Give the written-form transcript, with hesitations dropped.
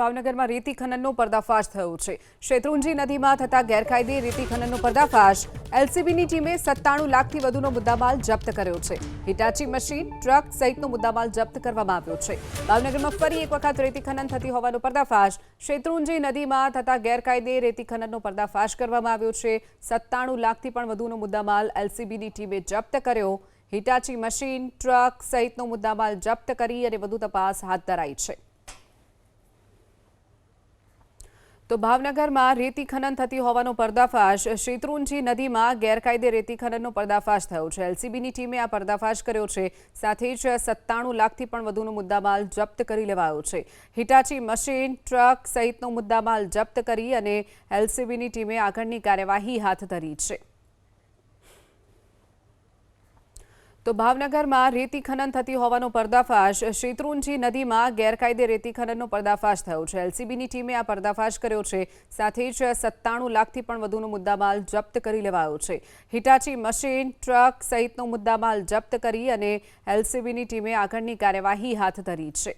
ભાવનગરમાં રેતી ખનનનો પર્દાફાશ થયો છે। શેત્રુંજી નદીમાં થતા ગેરકાયદે રેતી ખનનનો પર્દાફાશ। એલસીબીની ટીમે 97 લાખથી વધુનો મુદ્દામાલ જપ્ત કર્યો છે। હિટાચી મશીન, ટ્રક સહિતનો મુદ્દામાલ જપ્ત કરવામાં આવ્યો છે। ભાવનગરમાં ફરી એક વખત રેતી ખનન થતી હોવાનો પર્દાફાશ। શેત્રુંજી નદીમાં થતા ગેરકાયદે રેતી ખનનનો પર્દાફાશ કરવામાં આવ્યો છે। 97 લાખથી પણ વધુનો મુદ્દામાલ એલસીબીની ટીમે જપ્ત કર્યો। હિટાચી મશીન, ટ્રક સહિતનો મુદ્દામાલ જપ્ત કરી અને વધુ તપાસ હાથ ધરાઈ છે। તો ભાવનગરમાં રેતી ખનન થતી હોવાનો પર્દાફાશ। શેત્રુંજી નદીમાં ગેરકાયદે રેતી ખનનનો પર્દાફાશ થયો છે। એલસીબીની ટીમે આ પર્દાફાશ કર્યો છે। સાથે જ 97 લાખથી પણ વધુનો મુદ્દામાલ જપ્ત કરી લેવાયો છે। હિટાચી મશીન, ટ્રક સહિતનો મુદ્દામાલ જપ્ત કરી અને એલસીબીની ટીમે આગળની કાર્યવાહી હાથ ધરી છે। તો ભાવનગરમાં રેતી ખનન થતી હોવાનો પર્દાફાશ। શેત્રુંજી નદીમાં ગેરકાયદે રેતી ખનનનો પર્દાફાશ થયો છે। એલસીબીની ટીમે આ પર્દાફાશ કર્યો છે। સાથે જ 97 લાખથી પણ વધુનો મુદ્દામાલ જપ્ત કરી લેવાયો છે। હિટાચી મશીન, ટ્રક સહિતનો મુદ્દામાલ જપ્ત કરી અને એલસીબીની ટીમે આગળની કાર્યવાહી હાથ ધરી છે।